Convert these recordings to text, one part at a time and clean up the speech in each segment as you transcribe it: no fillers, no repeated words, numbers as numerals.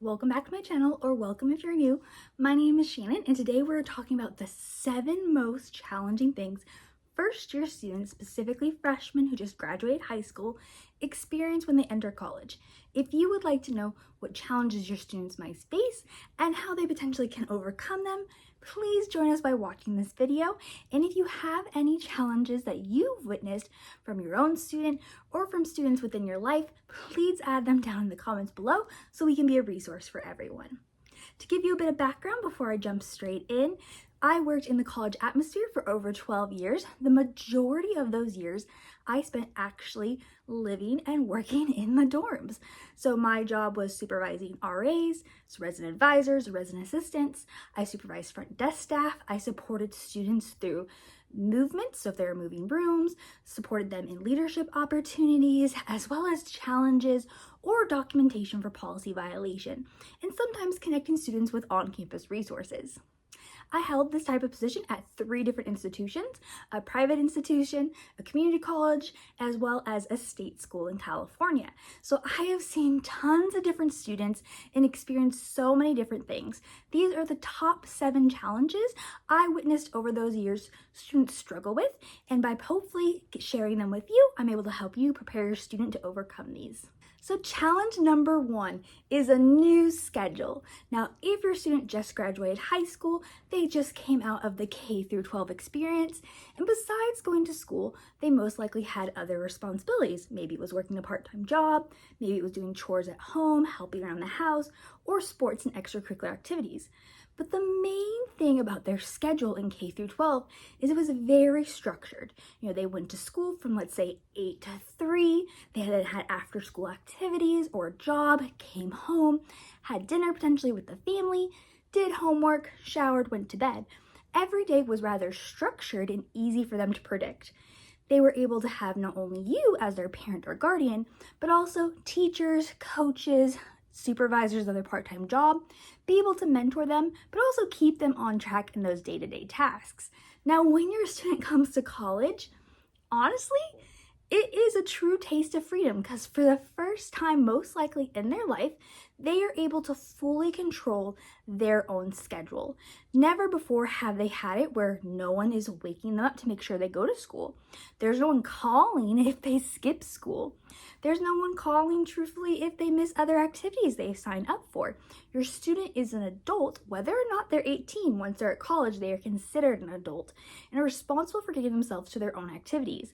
Welcome back to my channel, or welcome if you're new. My name is Shannon, and today we're talking about the 7 most challenging things first-year students, specifically freshmen who just graduated high school, experience when they enter college. If you would like to know what challenges your students might face and how they potentially can overcome them, please join us by watching this video. And if you have any challenges that you've witnessed from your own student or from students within your life, please add them down in the comments below so we can be a resource for everyone. To give you a bit of background before I jump straight in, I worked in the college atmosphere for over 12 years. The majority of those years I spent actually living and working in the dorms. So my job was supervising RAs, so resident advisors, resident assistants. I supervised front desk staff. I supported students through movements, so if they were moving rooms, supported them in leadership opportunities, as well as challenges or documentation for policy violation, and sometimes connecting students with on-campus resources. I held this type of position at 3 different institutions: a private institution, a community college, as well as a state school in California. So I have seen tons of different students and experienced so many different things. These are the top 7 challenges I witnessed over those years students struggle with, and by hopefully sharing them with you, I'm able to help you prepare your student to overcome these. So challenge number 1 is a new schedule. Now, if your student just graduated high school, they just came out of the K through 12 experience, and besides going to school, they most likely had other responsibilities. Maybe it was working a part-time job, maybe it was doing chores at home, helping around the house, or sports and extracurricular activities. But the main thing about their schedule in K through 12 is it was very structured. They went to school from, let's say, 8 to 3. They had after school activities or a job, came home, had dinner potentially with the family, did homework, showered, went to bed. Every day was rather structured and easy for them to predict. They were able to have not only you as their parent or guardian, but also teachers, coaches, supervisors of their part-time job, be able to mentor them, but also keep them on track in those day-to-day tasks. Now, when your student comes to college, honestly, it is a true taste of freedom because for the first time, most likely in their life, they are able to fully control their own schedule. Never before have they had it where no one is waking them up to make sure they go to school. There's no one calling if they skip school. There's no one calling, truthfully, if they miss other activities they've signed up for. Your student is an adult, whether or not they're 18. Once they're at college, they are considered an adult and are responsible for getting themselves to their own activities.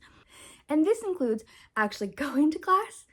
And this includes actually going to class,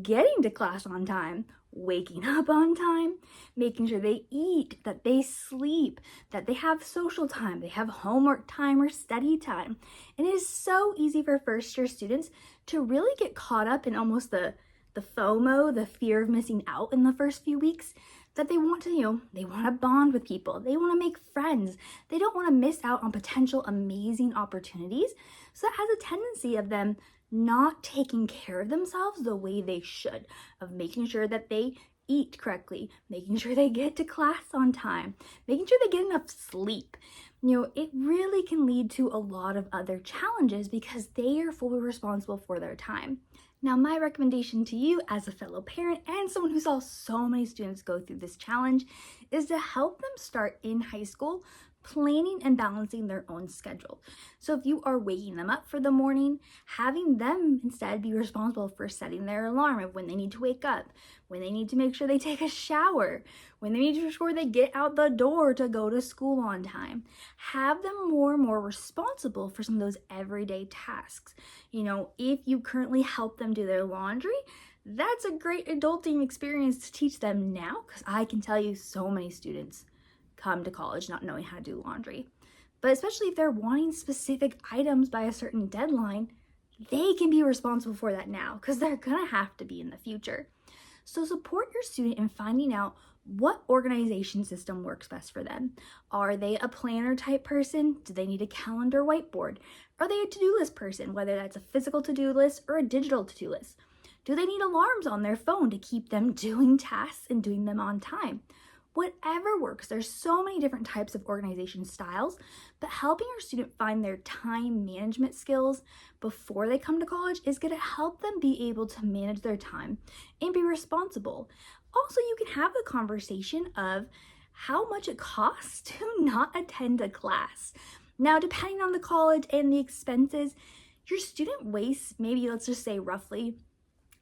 getting to class on time, waking up on time, making sure they eat, that they sleep, that they have social time, they have homework time or study time. And it is so easy for first-year students to really get caught up in almost the FOMO, the fear of missing out in the first few weeks, that they want to, they want to bond with people. They want to make friends. They don't want to miss out on potential amazing opportunities. So that has a tendency of them not taking care of themselves the way they should, of making sure that they eat correctly, making sure they get to class on time, making sure they get enough sleep. It really can lead to a lot of other challenges because they are fully responsible for their time. Now, my recommendation to you as a fellow parent and someone who saw so many students go through this challenge is to help them start in high school planning and balancing their own schedule. So if you are waking them up for the morning, having them instead be responsible for setting their alarm of when they need to wake up, when they need to make sure they take a shower, when they need to ensure they get out the door to go to school on time. Have them more and more responsible for some of those everyday tasks. If you currently help them do their laundry, that's a great adulting experience to teach them now, because I can tell you so many students come to college not knowing how to do laundry. But especially if they're wanting specific items by a certain deadline, they can be responsible for that now because they're gonna have to be in the future. So support your student in finding out what organization system works best for them. Are they a planner type person? Do they need a calendar, whiteboard? Are they a to-do list person, whether that's a physical to-do list or a digital to-do list? Do they need alarms on their phone to keep them doing tasks and doing them on time? Whatever works. There's so many different types of organization styles, but helping your student find their time management skills before they come to college is going to help them be able to manage their time and be responsible. Also, you can have the conversation of how much it costs to not attend a class. Now, depending on the college and the expenses, your student wastes maybe, let's just say roughly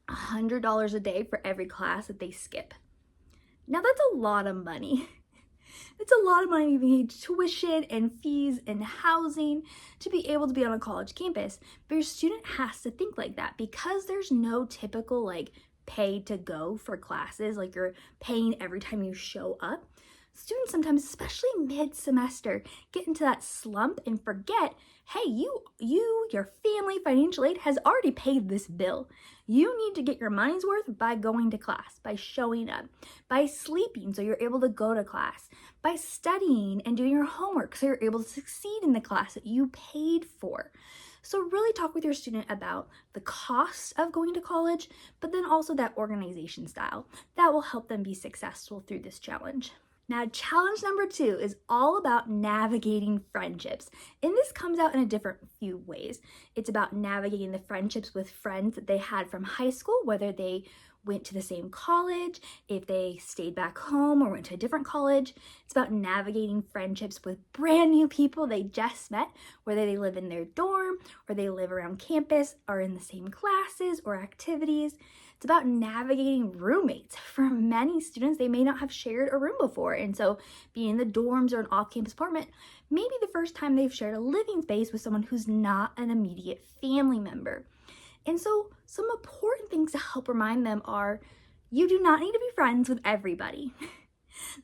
$100 a day for every class that they skip. Now, that's a lot of money. It's a lot of money to pay tuition and fees and housing to be able to be on a college campus. But your student has to think like that because there's no typical like pay to go for classes, like you're paying every time you show up. Students sometimes, especially mid-semester, get into that slump and forget, hey, your family financial aid has already paid this bill. You need to get your money's worth by going to class, by showing up, by sleeping so you're able to go to class, by studying and doing your homework so you're able to succeed in the class that you paid for. So really talk with your student about the cost of going to college, but then also that organization style. That will help them be successful through this challenge. Now, challenge number 2 is all about navigating friendships. And this comes out in a different few ways. It's about navigating the friendships with friends that they had from high school, whether they went to the same college, if they stayed back home or went to a different college. It's about navigating friendships with brand new people they just met, whether they live in their dorm or they live around campus or in the same classes or activities. It's about navigating roommates. For many students, they may not have shared a room before. And so being in the dorms or an off-campus apartment, maybe the first time they've shared a living space with someone who's not an immediate family member. And so some important things to help remind them are, you do not need to be friends with everybody.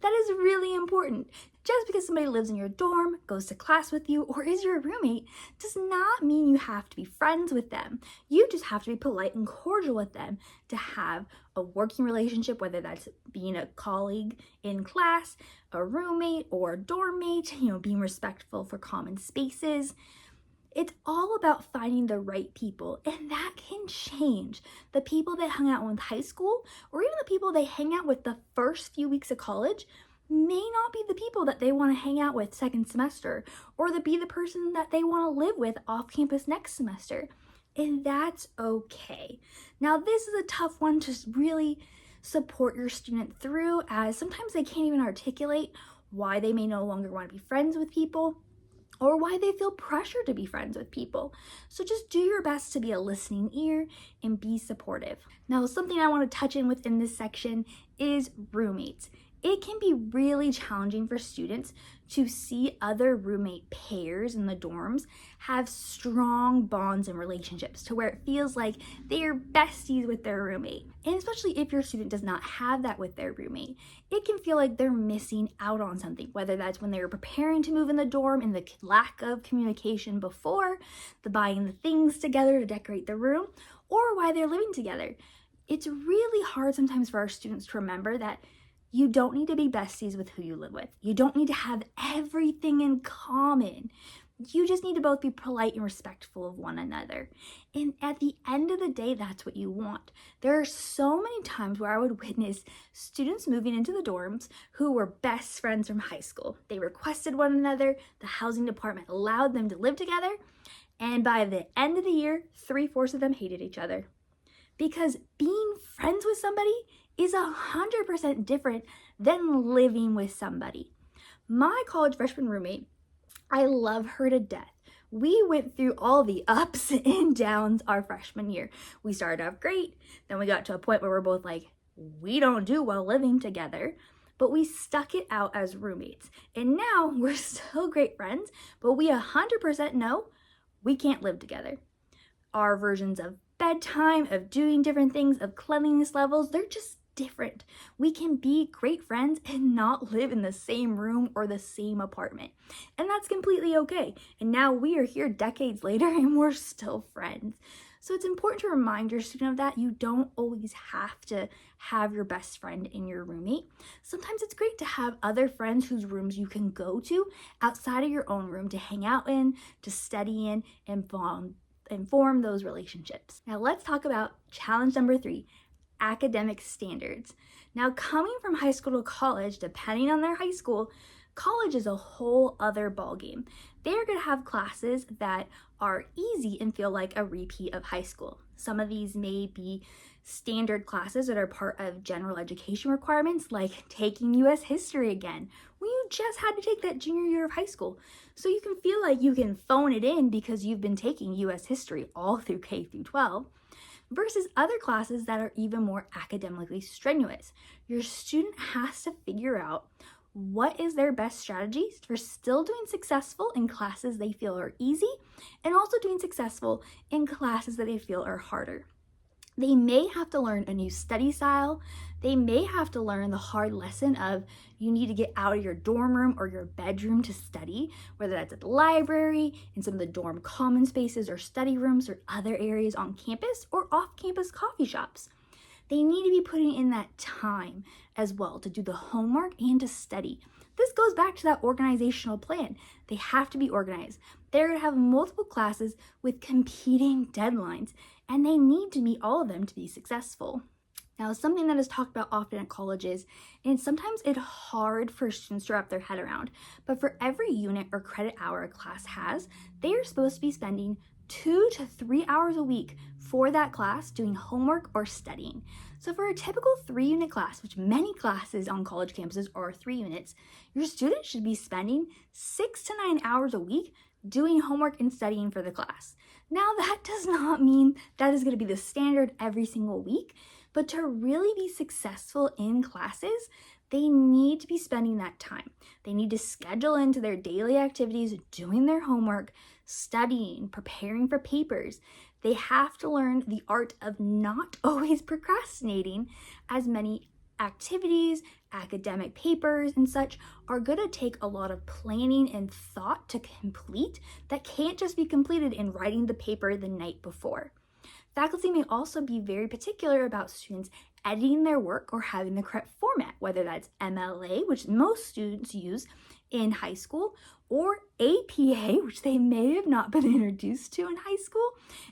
That is really important. Just because somebody lives in your dorm, goes to class with you, or is your roommate does not mean you have to be friends with them. You just have to be polite and cordial with them to have a working relationship, whether that's being a colleague in class, a roommate, or a dorm mate, being respectful for common spaces. It's all about finding the right people, and that can change. The people that hung out with high school, or even the people they hang out with the first few weeks of college, may not be the people that they want to hang out with second semester, or to be the person that they want to live with off campus next semester. And that's okay. Now, this is a tough one to really support your student through, as sometimes they can't even articulate why they may no longer want to be friends with people, or why they feel pressure to be friends with people. So just do your best to be a listening ear and be supportive. Now, something I want to touch in within this section is roommates. It can be really challenging for students to see other roommate pairs in the dorms have strong bonds and relationships to where it feels like they are besties with their roommate. And especially if your student does not have that with their roommate, it can feel like they're missing out on something, whether that's when they were preparing to move in the dorm and the lack of communication before, the buying the things together to decorate the room, or why they're living together. It's really hard sometimes for our students to remember that you don't need to be besties with who you live with. You don't need to have everything in common. You just need to both be polite and respectful of one another. And at the end of the day, that's what you want. There are so many times where I would witness students moving into the dorms who were best friends from high school. They requested one another, the housing department allowed them to live together, and by the end of the year, 3/4 of them hated each other. Because being friends with somebody is 100% different than living with somebody. My college freshman roommate, I love her to death. We went through all the ups and downs our freshman year. We started off great, then we got to a point where we're both like, we don't do well living together, but we stuck it out as roommates. And now we're still great friends, but we 100% know we can't live together. Our versions of bedtime, of doing different things, of cleanliness levels, they're just different. We can be great friends and not live in the same room or the same apartment. And that's completely okay. And now we are here decades later and we're still friends. So it's important to remind your student of that. You don't always have to have your best friend in your roommate. Sometimes it's great to have other friends whose rooms you can go to outside of your own room to hang out in, to study in, and form those relationships. Now let's talk about challenge number 3, academic standards. Now, coming from high school to college, depending on their high school, College is a whole other ballgame. They're going to have classes that are easy and feel like a repeat of high school. Some of these may be standard classes that are part of general education requirements, like taking US history again, when you just had to take that junior year of high school. So you can feel like you can phone it in because you've been taking US history all through K through 12. Versus other classes that are even more academically strenuous. Your student has to figure out what is their best strategy for still doing successful in classes they feel are easy and also doing successful in classes that they feel are harder. They may have to learn a new study style. They may have to learn the hard lesson of you need to get out of your dorm room or your bedroom to study, whether that's at the library, in some of the dorm common spaces or study rooms or other areas on campus or off-campus coffee shops. They need to be putting in that time as well to do the homework and to study. This goes back to that organizational plan. They have to be organized. They're going to have multiple classes with competing deadlines, and they need to meet all of them to be successful. Now, something that is talked about often at colleges, and sometimes it's hard for students to wrap their head around, but for every unit or credit hour a class has, they are supposed to be spending 2 to 3 hours a week for that class doing homework or studying. So for a typical 3-unit class, which many classes on college campuses are 3 units, your student should be spending 6 to 9 hours a week doing homework and studying for the class. Now, that does not mean that is going to be the standard every single week, but to really be successful in classes, they need to be spending that time. They need to schedule into their daily activities, doing their homework, studying, preparing for papers. They have to learn the art of not always procrastinating, as many activities, academic papers, and such are going to take a lot of planning and thought to complete that can't just be completed in writing the paper the night before. Faculty may also be very particular about students editing their work or having the correct format, whether that's MLA, which most students use in high school, or APA, which they may have not been introduced to in high school,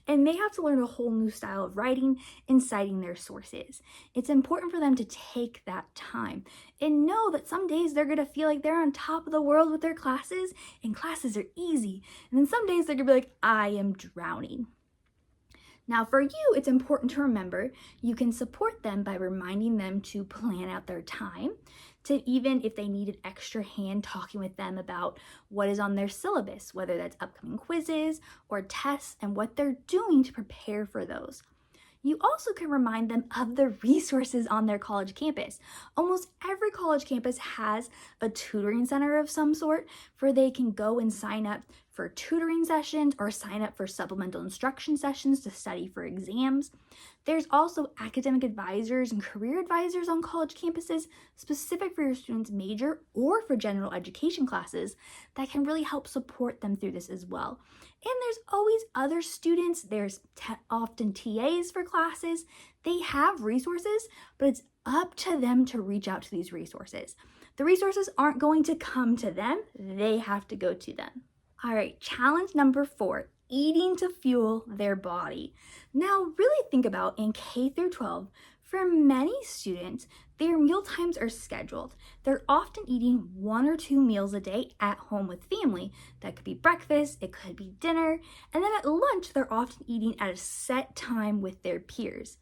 and may have to learn a whole new style of writing and citing their sources. It's important for them to take that time and know that some days they're going to feel like they're on top of the world with their classes, and classes are easy, and then some days they're going to be like, I am drowning. Now, for you, it's important to remember you can support them by reminding them to plan out their time, to even if they need an extra hand talking with them about what is on their syllabus, whether that's upcoming quizzes or tests and what they're doing to prepare for those. You also can remind them of the resources on their college campus. Almost every college campus has a tutoring center of some sort where they can go and sign up for tutoring sessions or sign up for supplemental instruction sessions to study for exams. There's also academic advisors and career advisors on college campuses specific for your student's major or for general education classes that can really help support them through this as well. And there's always other students. There's often TAs for classes. They have resources, but it's up to them to reach out to these resources. The resources aren't going to come to them. They have to go to them. All right, challenge number 4, eating to fuel their body. Now, really think about in K through 12, for many students, their meal times are scheduled. They're often eating 1 or 2 meals a day at home with family. That could be breakfast, it could be dinner, and then at lunch, they're often eating at a set time with their peers.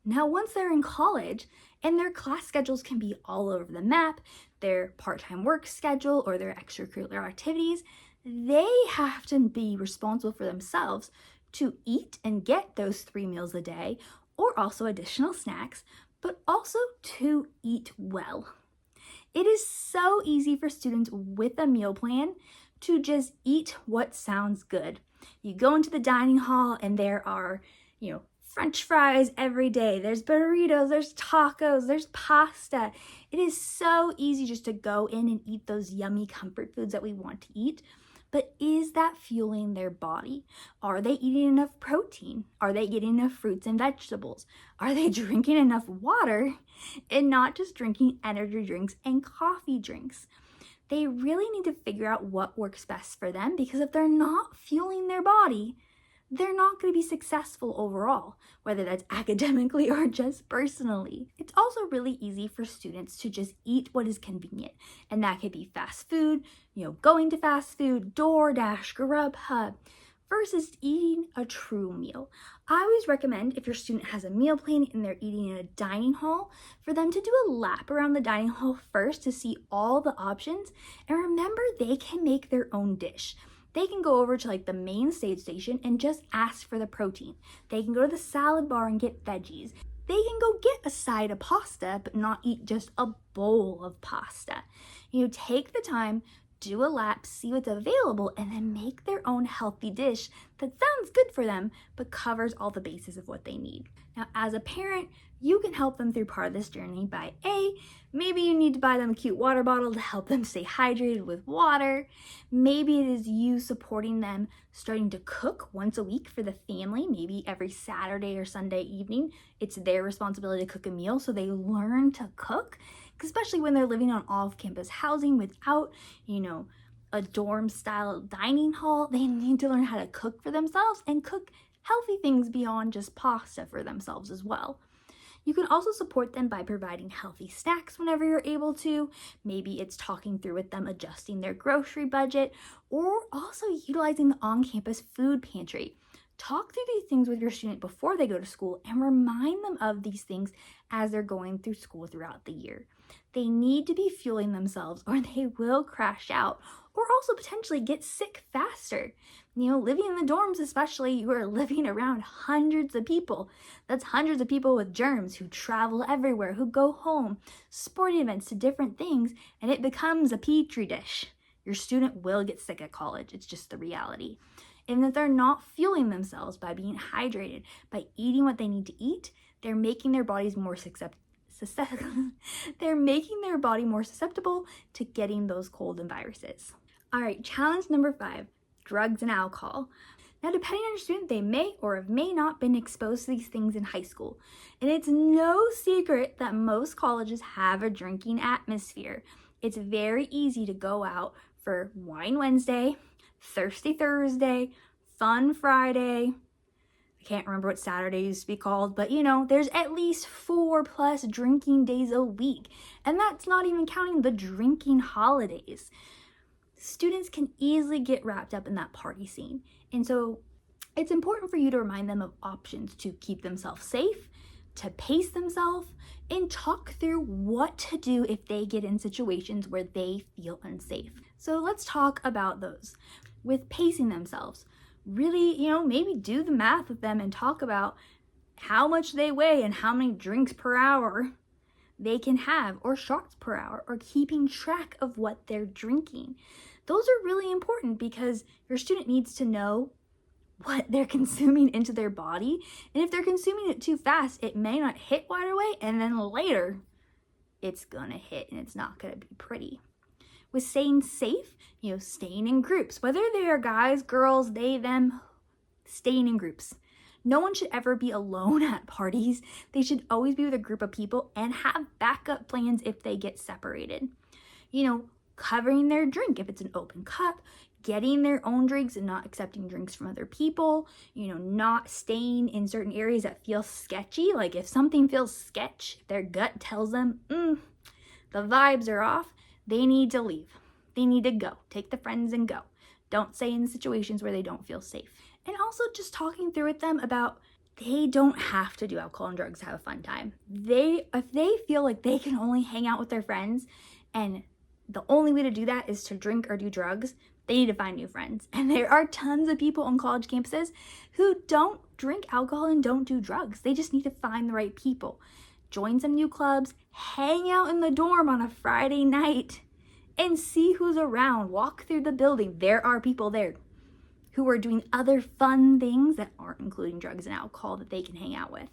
Now, once they're in college, and their class schedules can be all over the map, their part-time work schedule or their extracurricular activities, they have to be responsible for themselves to eat and get those 3 meals a day or also additional snacks, but also to eat well. It is so easy for students with a meal plan to just eat what sounds good. You go into the dining hall and there are, French fries every day. There's burritos, there's tacos, there's pasta. It is so easy just to go in and eat those yummy comfort foods that we want to eat. But is that fueling their body? Are they eating enough protein? Are they getting enough fruits and vegetables? Are they drinking enough water and not just drinking energy drinks and coffee drinks? They really need to figure out what works best for them, because if they're not fueling their body, they're not going to be successful overall, whether that's academically or just personally. It's also really easy for students to just eat what is convenient, and that could be fast food, going to fast food, DoorDash, Grubhub, versus eating a true meal. I always recommend, if your student has a meal plan and they're eating in a dining hall, for them to do a lap around the dining hall first to see all the options, and remember, they can make their own dish. They can go over to like the main stage station and just ask for the protein. They can go to the salad bar and get veggies. They can go get a side of pasta, but not eat just a bowl of pasta. Take the time, do a lap, see what's available, and then make their own healthy dish that sounds good for them, but covers all the bases of what they need. Now, as a parent, you can help them through part of this journey by maybe you need to buy them a cute water bottle to help them stay hydrated with water. Maybe it is you supporting them starting to cook once a week for the family, maybe every Saturday or Sunday evening. It's their responsibility to cook a meal, so they learn to cook, especially when they're living on off-campus housing without, a dorm-style dining hall. They need to learn how to cook for themselves and cook healthy things beyond just pasta for themselves as well. You can also support them by providing healthy snacks whenever you're able to. Maybe it's talking through with them, adjusting their grocery budget, or also utilizing the on-campus food pantry. Talk through these things with your student before they go to school and remind them of these things as they're going through school throughout the year. They need to be fueling themselves or they will crash out or also potentially get sick faster. Living in the dorms especially, you are living around hundreds of people. That's hundreds of people with germs who travel everywhere, who go home, sporting events to different things, and it becomes a petri dish. Your student will get sick at college. It's just the reality. And if they're not fueling themselves by being hydrated, by eating what they need to eat, they're making their bodies more susceptible to getting those cold and viruses. All right, challenge number 5, drugs and alcohol. Now, depending on your student, they may or may not been exposed to these things in high school. And it's no secret that most colleges have a drinking atmosphere. It's very easy to go out for Wine Wednesday, Thirsty Thursday, Fun Friday. I can't remember what Saturday used to be called, but there's at least 4+ drinking days a week. And that's not even counting the drinking holidays. Students can easily get wrapped up in that party scene. And so it's important for you to remind them of options to keep themselves safe, to pace themselves, and talk through what to do if they get in situations where they feel unsafe. So let's talk about those. With pacing themselves, really, maybe do the math with them and talk about how much they weigh and how many drinks per hour they can have, or shots per hour, or keeping track of what they're drinking. Those are really important because your student needs to know what they're consuming into their body. And if they're consuming it too fast, it may not hit right away, and then later it's gonna hit and it's not gonna be pretty. With staying safe, staying in groups, whether they are guys, girls, they, them, staying in groups. No one should ever be alone at parties. They should always be with a group of people and have backup plans if they get separated. Covering their drink if it's an open cup, getting their own drinks and not accepting drinks from other people, not staying in certain areas that feel sketchy. Like if something feels sketch, if their gut tells them, the vibes are off, they need to leave. They need to go. Take the friends and go. Don't stay in situations where they don't feel safe. And also just talking through with them about they don't have to do alcohol and drugs to have a fun time. If they feel like they can only hang out with their friends and the only way to do that is to drink or do drugs, they need to find new friends. And there are tons of people on college campuses who don't drink alcohol and don't do drugs. They just need to find the right people. Join some new clubs, hang out in the dorm on a Friday night, and see who's around. Walk through the building. There are people there who are doing other fun things that aren't including drugs and alcohol that they can hang out with.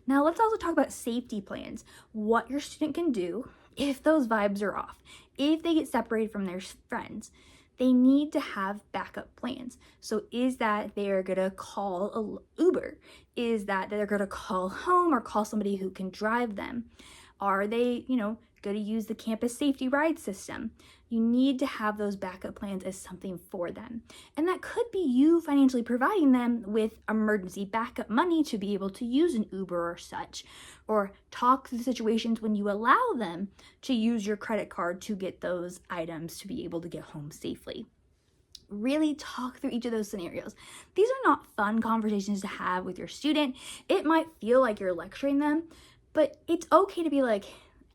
Now let's also talk about safety plans. What your student can do if those vibes are off, if they get separated from their friends. They need to have backup plans. So is that they're gonna call an Uber? Is that they're gonna call home or call somebody who can drive them? Are they, going to use the campus safety ride system? You need to have those backup plans as something for them. And that could be you financially providing them with emergency backup money to be able to use an Uber or such, or talk through situations when you allow them to use your credit card to get those items to be able to get home safely. Really talk through each of those scenarios. These are not fun conversations to have with your student. It might feel like you're lecturing them, but it's okay to be like,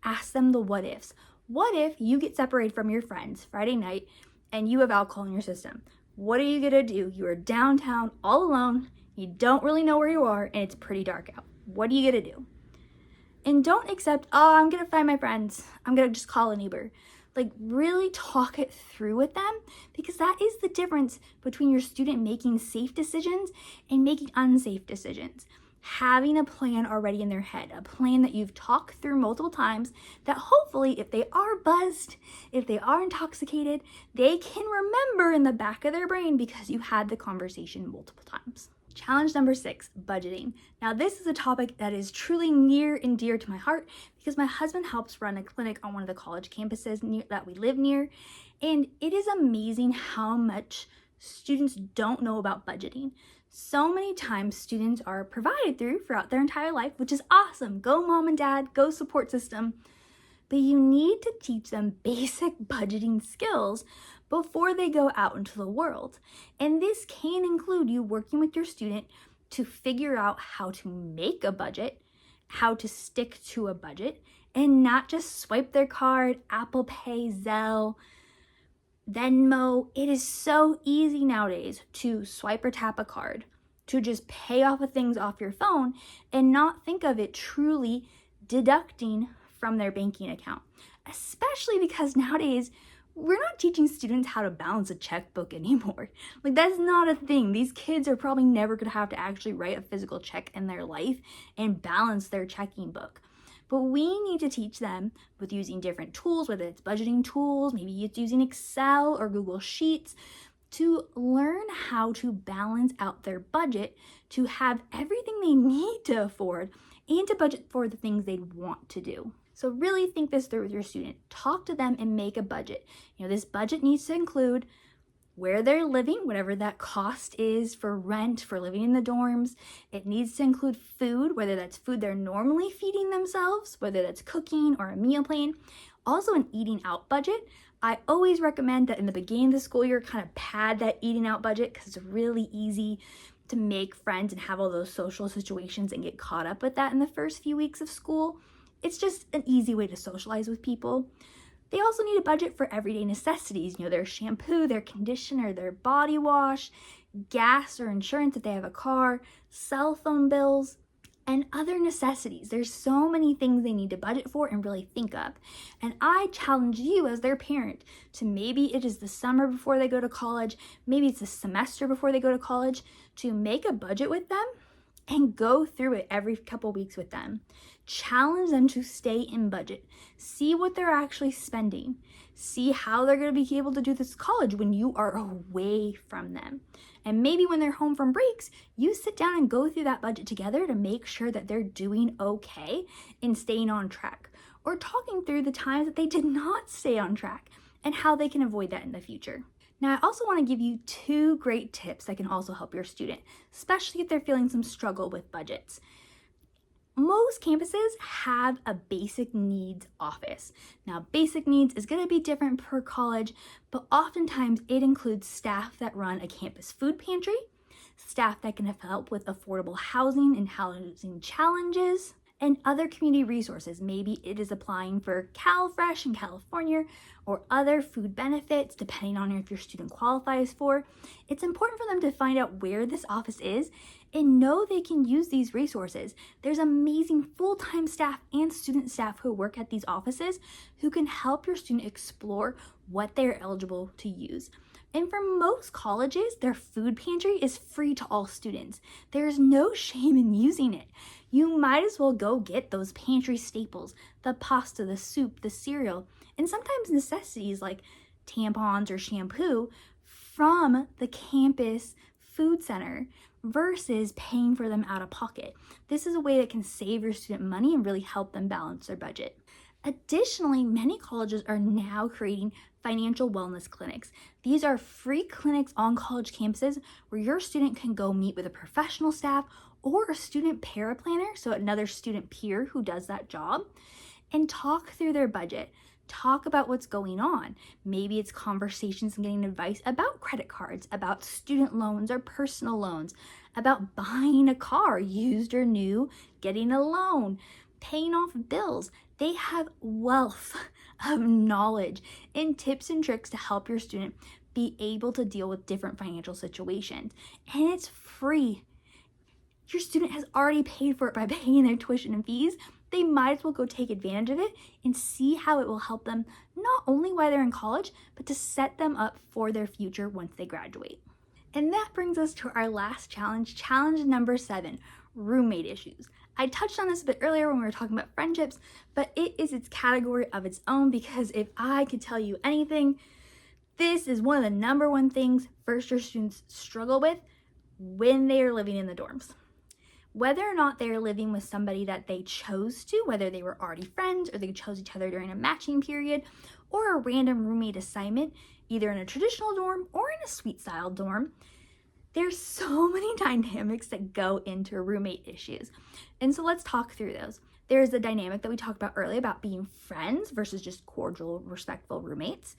ask them the what ifs. What if you get separated from your friends Friday night and you have alcohol in your system? What are you gonna do? You are downtown all alone, you don't really know where you are, and it's pretty dark out. What are you gonna do? And don't accept, oh, I'm gonna find my friends, I'm gonna just call an Uber. Like, really talk it through with them, because that is the difference between your student making safe decisions and making unsafe decisions. Having a plan already in their head, a plan that you've talked through multiple times, that hopefully if they are buzzed, if they are intoxicated, they can remember in the back of their brain because you had the conversation multiple times. Challenge number 6, budgeting. Now, this is a topic that is truly near and dear to my heart because my husband helps run a clinic on one of the college campuses that we live near, and it is amazing how much students don't know about budgeting. So many times students are provided throughout their entire life, which is awesome. Go mom and dad, go support system. But you need to teach them basic budgeting skills before they go out into the world. And this can include you working with your student to figure out how to make a budget, how to stick to a budget, and not just swipe their card, Apple Pay, Zelle, Venmo. It is so easy nowadays to swipe or tap a card, to just pay off of things off your phone and not think of it truly deducting from their banking account. Especially because nowadays we're not teaching students how to balance a checkbook anymore. Like, that's not a thing. These kids are probably never going to have to actually write a physical check in their life and balance their checking book. But we need to teach them with using different tools, whether it's budgeting tools, maybe it's using Excel or Google Sheets, to learn how to balance out their budget, to have everything they need to afford, and to budget for the things they want to do. So really think this through with your student. Talk to them and make a budget. This budget needs to include where they're living, whatever that cost is for rent, for living in the dorms. It needs to include food, whether that's food they're normally feeding themselves, whether that's cooking or a meal plan. Also an eating out budget. I always recommend that in the beginning of the school year, kind of pad that eating out budget because it's really easy to make friends and have all those social situations and get caught up with that in the first few weeks of school. It's just an easy way to socialize with people. They also need a budget for everyday necessities, their shampoo, their conditioner, their body wash, gas or insurance if they have a car, cell phone bills, and other necessities. There's so many things they need to budget for and really think of. And I challenge you as their parent to, maybe it is the summer before they go to college, maybe it's the semester before they go to college, to make a budget with them and go through it every couple weeks with them. Challenge them to stay in budget. See what they're actually spending. See how they're going to be able to do this college when you are away from them. And maybe when they're home from breaks, you sit down and go through that budget together to make sure that they're doing okay and staying on track. Or talking through the times that they did not stay on track and how they can avoid that in the future. Now, I also want to give you 2 great tips that can also help your student, especially if they're feeling some struggle with budgets. Most campuses have a basic needs office. Now, basic needs is going to be different per college, but oftentimes it includes staff that run a campus food pantry, staff that can help with affordable housing and housing challenges, and other community resources. Maybe it is applying for CalFresh in California or other food benefits, depending on if your student qualifies for. It's important for them to find out where this office is and know they can use these resources. There's amazing full-time staff and student staff who work at these offices who can help your student explore what they're eligible to use. And for most colleges, their food pantry is free to all students. There's no shame in using it. You might as well go get those pantry staples, the pasta, the soup, the cereal, and sometimes necessities like tampons or shampoo from the campus food center versus paying for them out of pocket. This is a way that can save your student money and really help them balance their budget. Additionally, many colleges are now creating financial wellness clinics. These are free clinics on college campuses where your student can go meet with a professional staff or a student paraplanner, so another student peer who does that job, and talk through their budget. Talk about what's going on. Maybe it's conversations and getting advice about credit cards, about student loans or personal loans, about buying a car, used or new, getting a loan, paying off bills. They have wealth of knowledge and tips and tricks to help your student be able to deal with different financial situations. And it's free. Your student has already paid for it by paying their tuition and fees. They might as well go take advantage of it and see how it will help them not only while they're in college, but to set them up for their future once they graduate. And that brings us to our last challenge, challenge number 7, roommate issues. I touched on this a bit earlier when we were talking about friendships, but it is its category of its own, because if I could tell you anything, this is one of the number one things first-year students struggle with when they are living in the dorms. Whether or not they're living with somebody that they chose to, whether they were already friends or they chose each other during a matching period, or a random roommate assignment, either in a traditional dorm or in a suite style dorm, there's so many dynamics that go into roommate issues. And so let's talk through those. There's the dynamic that we talked about earlier about being friends versus just cordial, respectful roommates.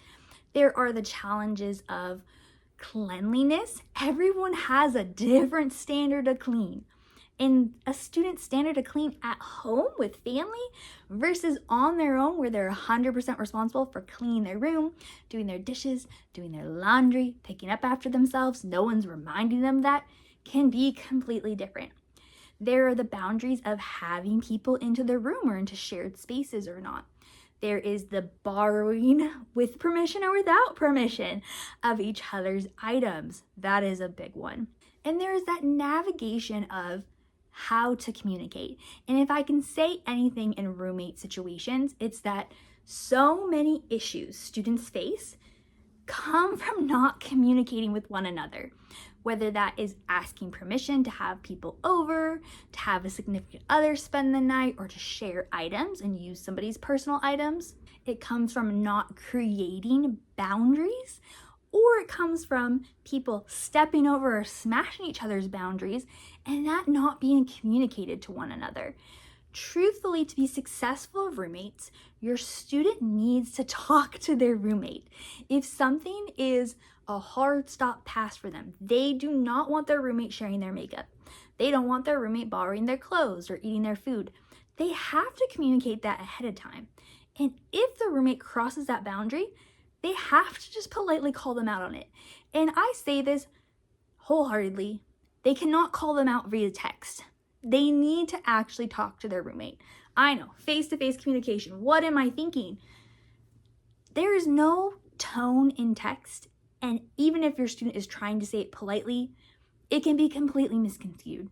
There are the challenges of cleanliness. Everyone has a different standard to clean. And a student's standard to clean at home with family versus on their own, where they're 100% responsible for cleaning their room, doing their dishes, doing their laundry, picking up after themselves, no one's reminding them that, can be completely different. There are the boundaries of having people into the room or into shared spaces or not. There is the borrowing with permission or without permission of each other's items. That is a big one. And there is that navigation of how to communicate. And if I can say anything in roommate situations, it's that so many issues students face come from not communicating with one another. Whether that is asking permission to have people over, to have a significant other spend the night, or to share items and use somebody's personal items. It comes from not creating boundaries, or it comes from people stepping over or smashing each other's boundaries and that not being communicated to one another. Truthfully, to be successful roommates, your student needs to talk to their roommate. If something is a hard stop pass for them, they do not want their roommate sharing their makeup. They don't want their roommate borrowing their clothes or eating their food. They have to communicate that ahead of time. And if the roommate crosses that boundary, they have to just politely call them out on it. And I say this wholeheartedly. They cannot call them out via text. They need to actually talk to their roommate. I know, face-to-face communication. What am I thinking? There is no tone in text, and even if your student is trying to say it politely, it can be completely misconstrued.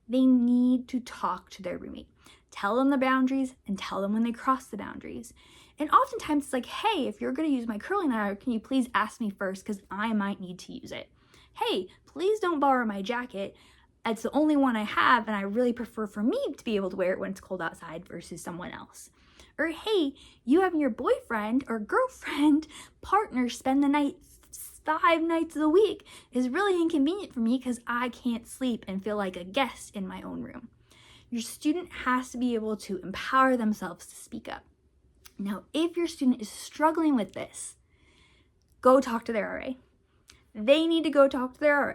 They need to talk to their roommate. Tell them the boundaries and tell them when they cross the boundaries. And oftentimes it's like, hey, if you're going to use my curling iron, can you please ask me first because I might need to use it. Hey, please don't borrow my jacket. It's the only one I have, and I really prefer for me to be able to wear it when it's cold outside versus someone else. Or hey, you having your boyfriend or girlfriend partner spend the night 5 nights a week is really inconvenient for me because I can't sleep and feel like a guest in my own room. Your student has to be able to empower themselves to speak up. Now, if your student is struggling with this, go talk to their RA. They need to go talk to their RA.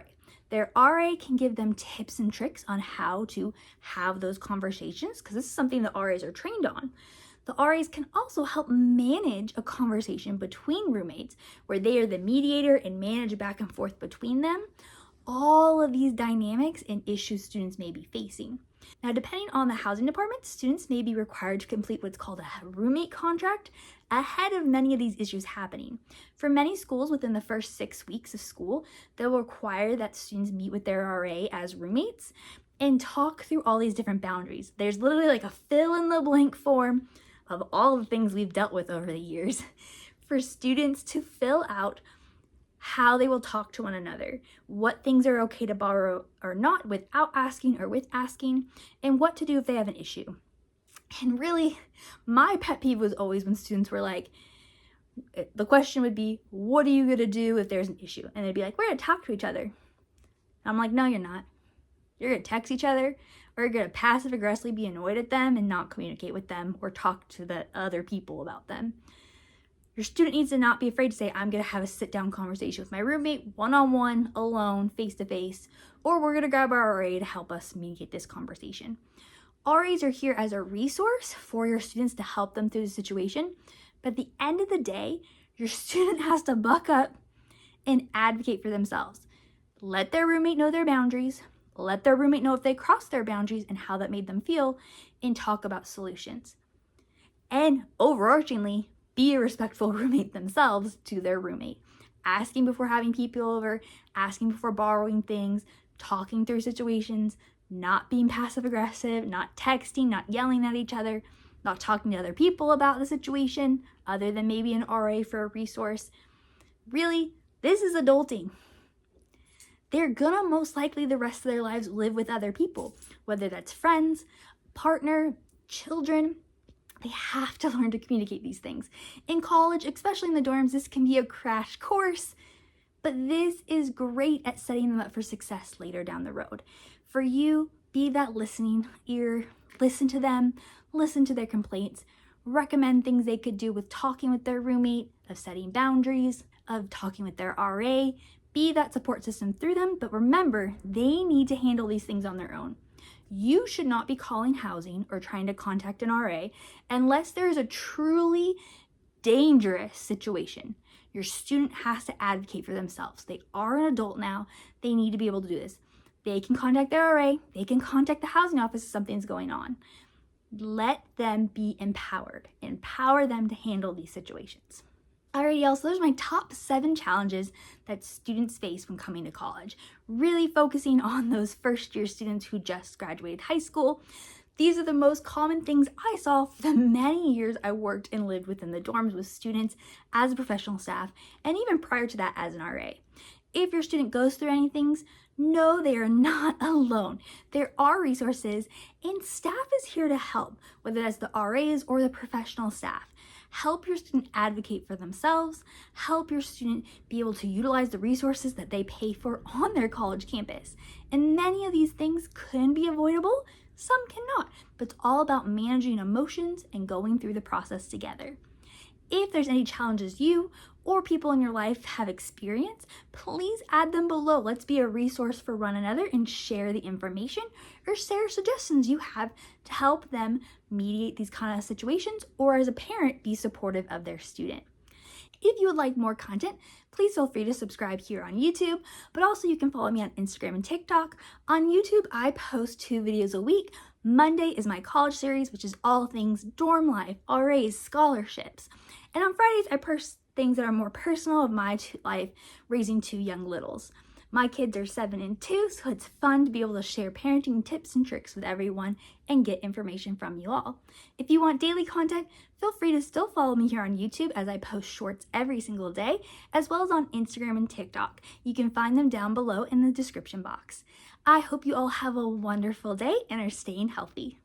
Their RA can give them tips and tricks on how to have those conversations, because this is something that RAs are trained on. The RAs can also help manage a conversation between roommates where they are the mediator and manage back and forth between them. All of these dynamics and issues students may be facing. Now, depending on the housing department, students may be required to complete what's called a roommate contract ahead of many of these issues happening. For many schools, within the first 6 weeks of school, they'll require that students meet with their RA as roommates and talk through all these different boundaries. There's literally like a fill-in-the-blank form of all the things we've dealt with over the years for students to fill out how they will talk to one another, what things are okay to borrow or not without asking or with asking, and what to do if they have an issue. And really, my pet peeve was always when students were like, the question would be, what are you going to do if there's an issue? And they'd be like, we're going to talk to each other. And I'm like, no, you're not. You're going to text each other, or you're going to passive aggressively be annoyed at them and not communicate with them or talk to the other people about them. Your student needs to not be afraid to say, I'm going to have a sit-down conversation with my roommate, one-on-one, alone, face-to-face, or we're going to grab our RA to help us mediate this conversation. RAs are here as a resource for your students to help them through the situation, but at the end of the day, your student has to buck up and advocate for themselves. Let their roommate know their boundaries, let their roommate know if they crossed their boundaries and how that made them feel, and talk about solutions. And overarchingly, be a respectful roommate themselves to their roommate. Asking before having people over, asking before borrowing things, talking through situations, not being passive aggressive, not texting, not yelling at each other, not talking to other people about the situation other than maybe an RA for a resource. Really, this is adulting. They're gonna most likely the rest of their lives live with other people, whether that's friends, partner, children. They have to learn to communicate these things. In college, especially in the dorms, this can be a crash course, but this is great at setting them up for success later down the road. For you, be that listening ear, listen to them, listen to their complaints, recommend things they could do with talking with their roommate, of setting boundaries, of talking with their RA, be that support system through them, but remember, they need to handle these things on their own. You should not be calling housing or trying to contact an RA unless there is a truly dangerous situation. Your student has to advocate for themselves. They are an adult now. They need to be able to do this. They can contact their RA. They can contact the housing office if something's going on. Let them be empowered. Empower them to handle these situations. Alrighty, y'all, so those are my top 7 challenges that students face when coming to college. Really focusing on those first-year students who just graduated high school. These are the most common things I saw for the many years I worked and lived within the dorms with students as a professional staff, and even prior to that as an RA. If your student goes through any things, know they are not alone. There are resources, and staff is here to help, whether that's the RAs or the professional staff. Help your student advocate for themselves. Help your student be able to utilize the resources that they pay for on their college campus. And many of these things can be avoidable, some cannot, but it's all about managing emotions and going through the process together. If there's any challenges you or people in your life have experienced, please add them below. Let's be a resource for one another and share the information or share suggestions you have to help them mediate these kind of situations, or as a parent, be supportive of their student. If you would like more content, please feel free to subscribe here on YouTube, but also you can follow me on Instagram and TikTok. On YouTube, I post 2 videos a week. Monday is my college series, which is all things dorm life, RAs, scholarships. And on Fridays, I post things that are more personal of my life, raising 2 young littles. My kids are 7 and 2, so it's fun to be able to share parenting tips and tricks with everyone and get information from you all. If you want daily content, feel free to still follow me here on YouTube as I post shorts every single day, as well as on Instagram and TikTok. You can find them down below in the description box. I hope you all have a wonderful day and are staying healthy.